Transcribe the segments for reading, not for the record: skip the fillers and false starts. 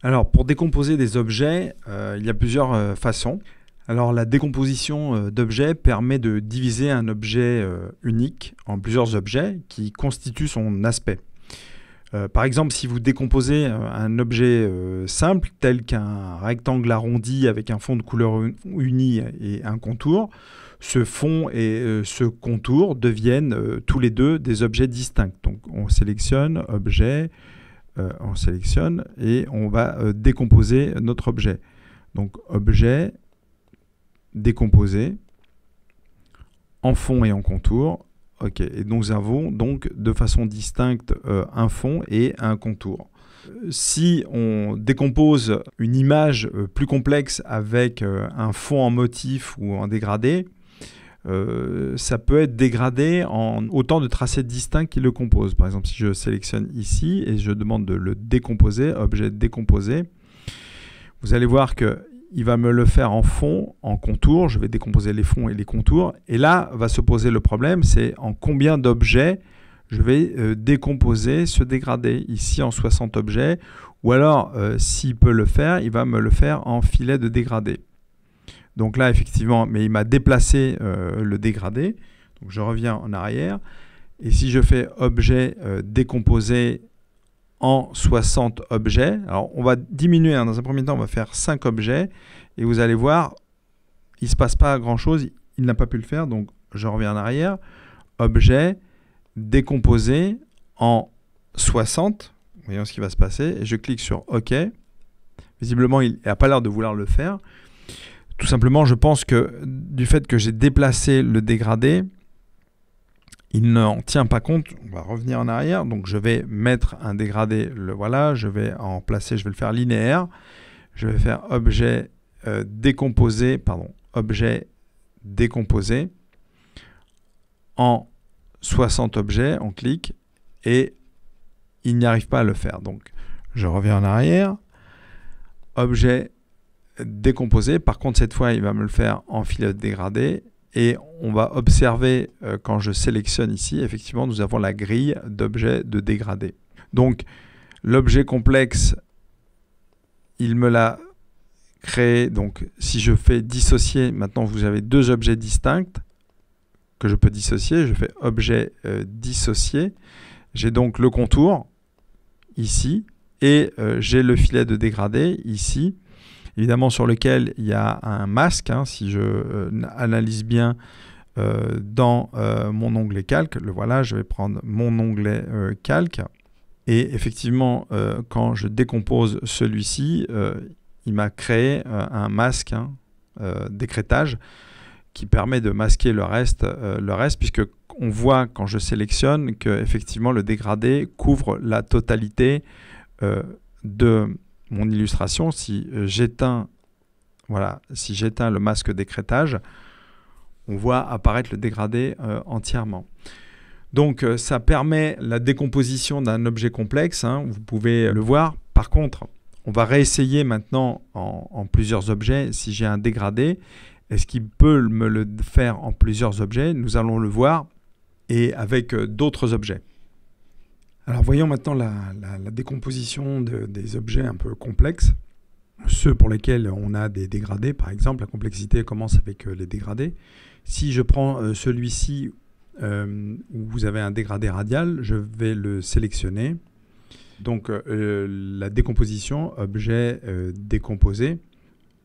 Alors, pour décomposer des objets, il y a plusieurs façons. Alors, la décomposition d'objets permet de diviser un objet unique en plusieurs objets qui constituent son aspect. Par exemple, si vous décomposez un objet simple, tel qu'un rectangle arrondi avec un fond de couleur uni et un contour, ce fond et ce contour deviennent tous les deux des objets distincts. Donc, on sélectionne objet, on sélectionne et on va décomposer notre objet. Donc objet, décomposé, en fond et en contour. Ok, et nous avons donc de façon distincte un fond et un contour. Si on décompose une image plus complexe avec un fond en motif ou en dégradé, ça peut être dégradé en autant de tracés distincts qui le composent. Par exemple, si je sélectionne ici et je demande de le décomposer, objet décomposé, vous allez voir qu'il va me le faire en fond, en contour. Je vais décomposer les fonds et les contours. Et là, va se poser le problème, c'est en combien d'objets je vais décomposer ce dégradé. Ici, en 60 objets. Ou alors, s'il peut le faire, il va me le faire en filet de dégradé. Donc là, effectivement, mais il m'a déplacé le dégradé. Donc je reviens en arrière. Et si je fais objet décomposé en 60 objets, alors on va diminuer. Dans un premier temps, on va faire 5 objets. Et vous allez voir, il ne se passe pas grand-chose. Il n'a pas pu le faire. Donc je reviens en arrière. Objet décomposé en 60. Voyons ce qui va se passer. Et je clique sur OK. Visiblement, il n'a pas l'air de vouloir le faire. Tout simplement, je pense que du fait que j'ai déplacé le dégradé, il n'en tient pas compte. On va revenir en arrière. Donc, je vais mettre un dégradé. Le voilà. Je vais en placer. Je vais le faire linéaire. Je vais faire objet décomposé. Pardon. Objet décomposé en 60 objets. On clique et il n'y arrive pas à le faire. Donc, je reviens en arrière. Objet décomposé. Par contre, cette fois, il va me le faire en filet dégradé. Et on va observer, quand je sélectionne ici, effectivement, nous avons la grille d'objets de dégradé. Donc, l'objet complexe, il me l'a créé. Donc, si je fais dissocier, maintenant, vous avez deux objets distincts que je peux dissocier. Je fais objet dissocié. J'ai donc le contour, ici, et j'ai le filet de dégradé, ici. Évidemment, sur lequel il y a un masque, si je analyse bien dans mon onglet calque. Le voilà, je vais prendre mon onglet calque. Et effectivement, quand je décompose celui-ci, il m'a créé un masque d'écrêtage qui permet de masquer le reste puisque on voit quand je sélectionne que effectivement le dégradé couvre la totalité de mon illustration. Si j'éteins le masque d'écrêtage, on voit apparaître le dégradé entièrement. Donc ça permet la décomposition d'un objet complexe, vous pouvez le voir. Par contre, on va réessayer maintenant en plusieurs objets. Si j'ai un dégradé, est-ce qu'il peut me le faire en plusieurs objets? Nous allons le voir, et avec d'autres objets. Alors voyons maintenant la décomposition des objets un peu complexes, ceux pour lesquels on a des dégradés. Par exemple, la complexité commence avec les dégradés. Si je prends celui-ci où vous avez un dégradé radial, je vais le sélectionner. Donc la décomposition, objet décomposé.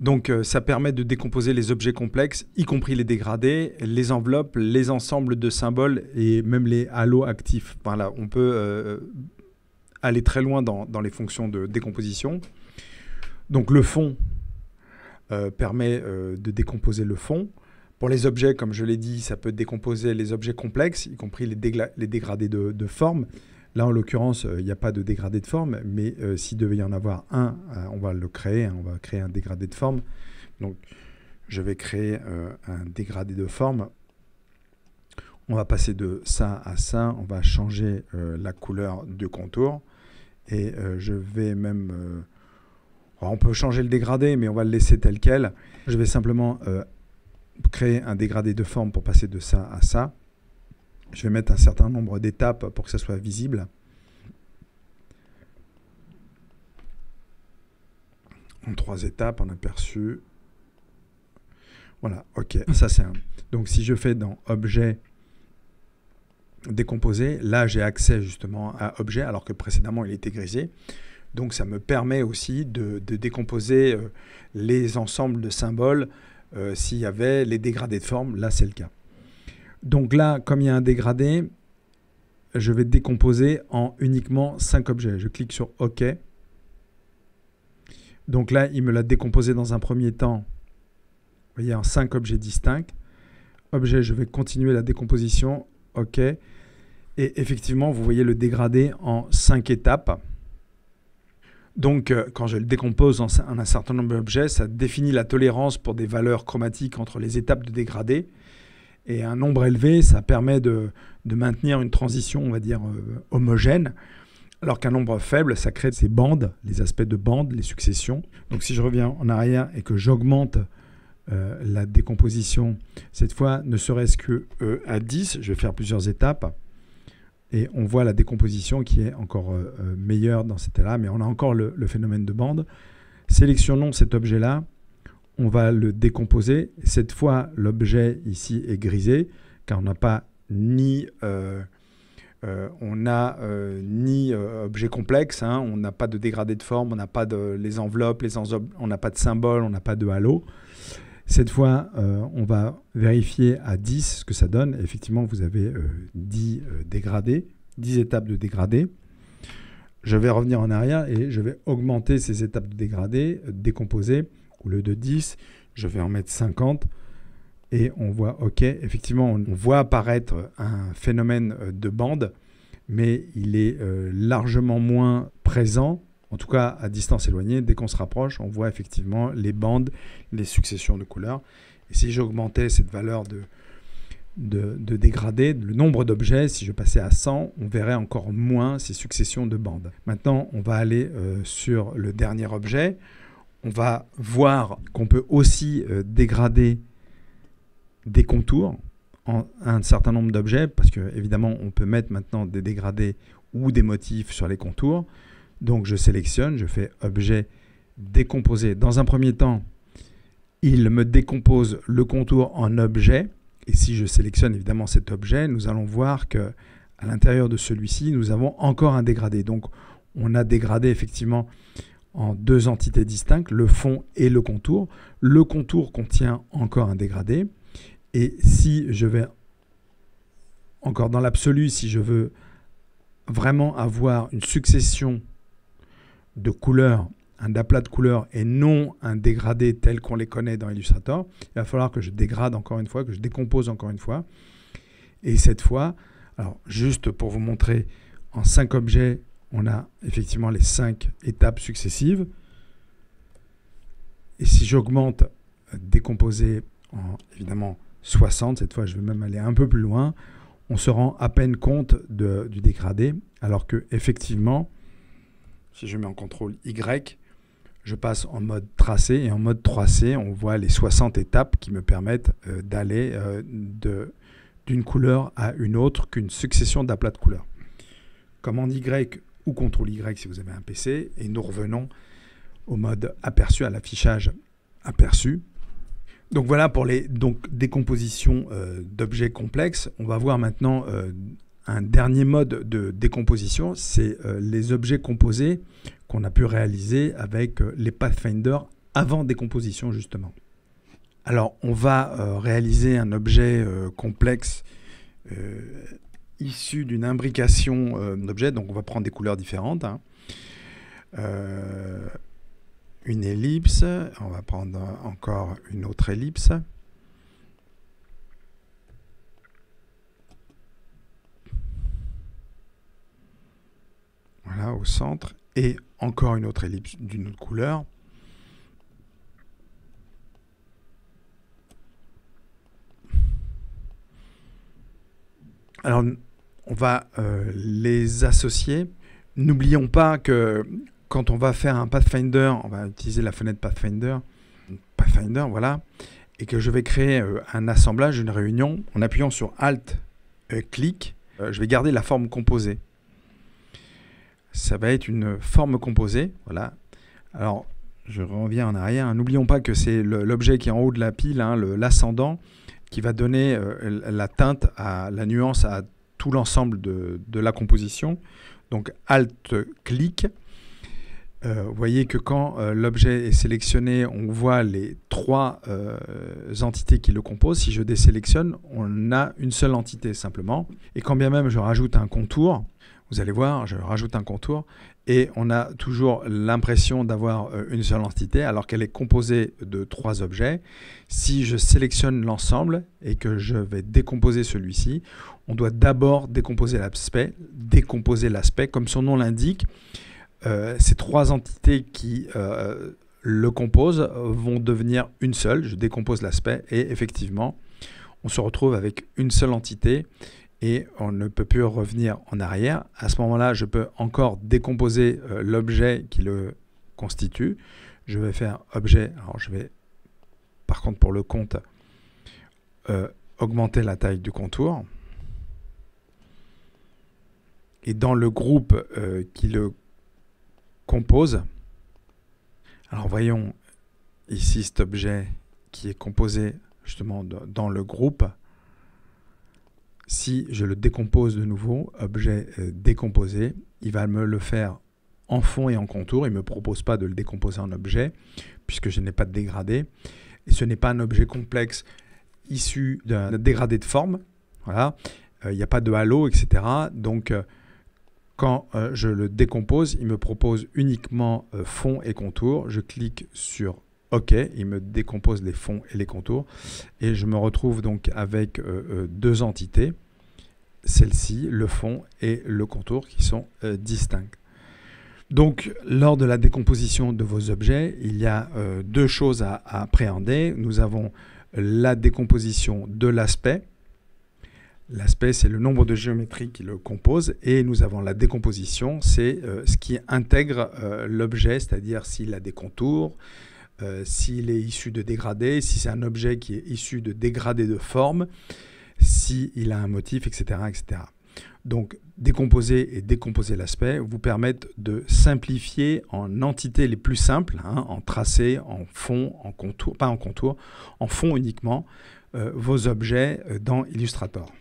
Donc ça permet de décomposer les objets complexes, y compris les dégradés, les enveloppes, les ensembles de symboles et même les halos actifs. Voilà, on peut aller très loin dans les fonctions de décomposition. Donc le fond permet de décomposer le fond. Pour les objets, comme je l'ai dit, ça peut décomposer les objets complexes, y compris les dégradés de forme. Là, en l'occurrence, il n'y a pas de dégradé de forme, mais s'il devait y en avoir un, on va le créer. On va créer un dégradé de forme. Donc, je vais créer un dégradé de forme. On va passer de ça à ça. On va changer la couleur du contour. Et je vais même... on peut changer le dégradé, mais on va le laisser tel quel. Je vais simplement créer un dégradé de forme pour passer de ça à ça. Je vais mettre un certain nombre d'étapes pour que ça soit visible. en 3 étapes, en aperçu. Voilà, ok. Ça, c'est un. Donc, si je fais dans Objet, décomposer, là, j'ai accès justement à Objet, alors que précédemment, il était grisé. Donc, ça me permet aussi de décomposer les ensembles de symboles s'il y avait les dégradés de forme. Là, c'est le cas. Donc là, comme il y a un dégradé, je vais décomposer en uniquement 5 objets. Je clique sur OK. Donc là, il me l'a décomposé dans un premier temps, vous voyez, en 5 objets distincts. Objet, je vais continuer la décomposition. OK. Et effectivement, vous voyez le dégradé en 5 étapes. Donc, quand je le décompose en un certain nombre d'objets, ça définit la tolérance pour des valeurs chromatiques entre les étapes de dégradé. Et un nombre élevé, ça permet de maintenir une transition, on va dire, homogène. Alors qu'un nombre faible, ça crée ces bandes, les aspects de bandes, les successions. Donc si je reviens en arrière et que j'augmente la décomposition, cette fois, ne serait-ce que à 10, je vais faire plusieurs étapes. Et on voit la décomposition qui est encore meilleure dans cet état-là, mais on a encore le phénomène de bande. Sélectionnons cet objet-là. On va le décomposer. Cette fois, l'objet ici est grisé, car on n'a pas ni objet complexe, hein, on n'a pas de dégradé de forme, on n'a pas les enveloppes, on n'a pas de symbole, on n'a pas de halo. Cette fois, on va vérifier à 10 ce que ça donne. Effectivement, vous avez 10 dégradés, 10 étapes de dégradé. Je vais revenir en arrière et je vais augmenter ces étapes de dégradé, décomposer. Au lieu de 10, je vais en mettre 50. Et on voit, OK, effectivement, on voit apparaître un phénomène de bande, mais il est largement moins présent, en tout cas à distance éloignée. Dès qu'on se rapproche, on voit effectivement les bandes, les successions de couleurs. Et si j'augmentais cette valeur de dégradé, le nombre d'objets, si je passais à 100, on verrait encore moins ces successions de bandes. Maintenant, on va aller sur le dernier objet. On va voir qu'on peut aussi dégrader des contours en un certain nombre d'objets, parce que évidemment on peut mettre maintenant des dégradés ou des motifs sur les contours. Donc je sélectionne, je fais objet décomposer. Dans un premier temps, il me décompose le contour en objet, et si je sélectionne évidemment cet objet, nous allons voir que à l'intérieur de celui-ci, nous avons encore un dégradé. Donc on a dégradé effectivement en 2 entités distinctes, le fond et le contour. Le contour contient encore un dégradé. Et si je vais, encore dans l'absolu, si je veux vraiment avoir une succession de couleurs, un aplat de couleurs et non un dégradé tel qu'on les connaît dans Illustrator, il va falloir que je dégrade encore une fois, que je décompose encore une fois. Et cette fois, alors juste pour vous montrer, en 5 objets, on a effectivement les 5 étapes successives. Et si j'augmente décomposer en, évidemment, 60, cette fois je vais même aller un peu plus loin, on se rend à peine compte du dégradé, alors que effectivement, si je mets en CTRL Y, je passe en mode tracé, et en mode tracé, on voit les 60 étapes qui me permettent d'aller d'une couleur à une autre qu'une succession d'aplats de couleurs. Commande Y ou CTRL Y si vous avez un PC, et nous revenons au mode aperçu, à l'affichage aperçu. Donc voilà pour les décompositions d'objets complexes. On va voir maintenant un dernier mode de décomposition, c'est les objets composés qu'on a pu réaliser avec les Pathfinder avant décomposition justement. Alors on va réaliser un objet complexe issu d'une imbrication d'objets, donc on va prendre des couleurs différentes. Hein. Une ellipse, on va prendre encore une autre ellipse. Voilà, au centre. Et encore une autre ellipse d'une autre couleur. Alors, on va les associer. N'oublions pas que quand on va faire un Pathfinder, on va utiliser la fenêtre Pathfinder, voilà, et que je vais créer un assemblage, une réunion, en appuyant sur Alt, clic, je vais garder la forme composée. Ça va être une forme composée, voilà. Alors, Je reviens en arrière. N'oublions pas que c'est l'objet qui est en haut de la pile, hein, l'ascendant, qui va donner la teinte, la nuance à tout l'ensemble de la composition. Donc Alt-clic. Vous voyez que quand l'objet est sélectionné, on voit les trois entités qui le composent. Si je désélectionne, on a une seule entité simplement. Et quand bien même je rajoute un contour, vous allez voir, je rajoute un contour et on a toujours l'impression d'avoir une seule entité alors qu'elle est composée de trois objets. Si je sélectionne l'ensemble et que je vais décomposer celui-ci, on doit d'abord décomposer l'aspect, comme son nom l'indique. Ces trois entités qui le composent vont devenir une seule. Je décompose l'aspect et effectivement, on se retrouve avec une seule entité et on ne peut plus revenir en arrière. À ce moment-là, je peux encore décomposer l'objet qui le constitue. Je vais faire objet. Alors, je vais, par contre, pour le compte, augmenter la taille du contour. Et dans le groupe qui le compose, alors voyons ici cet objet qui est composé justement dans le groupe. Si je le décompose de nouveau, objet décomposé, il va me le faire en fond et en contour. Il ne me propose pas de le décomposer en objet puisque je n'ai pas de dégradé. Et ce n'est pas un objet complexe issu d'un dégradé de forme. Voilà. Il n'y a pas de halo, etc. Donc, quand je le décompose, il me propose uniquement fond et contour. Je clique sur OK, il me décompose les fonds et les contours. Et je me retrouve donc avec deux entités, celle-ci, le fond et le contour, qui sont distincts. Donc, lors de la décomposition de vos objets, il y a deux choses à appréhender. Nous avons la décomposition de l'aspect. L'aspect, c'est le nombre de géométries qui le composent. Et nous avons la décomposition, c'est ce qui intègre l'objet, c'est-à-dire s'il a des contours, s'il est issu de dégradés, si c'est un objet qui est issu de dégradés de forme, s'il a un motif, etc., etc. Donc, décomposer et décomposer l'aspect vous permettent de simplifier en entités les plus simples, hein, en tracé, en fond, en contour, pas en contour, en fond uniquement, vos objets dans Illustrator.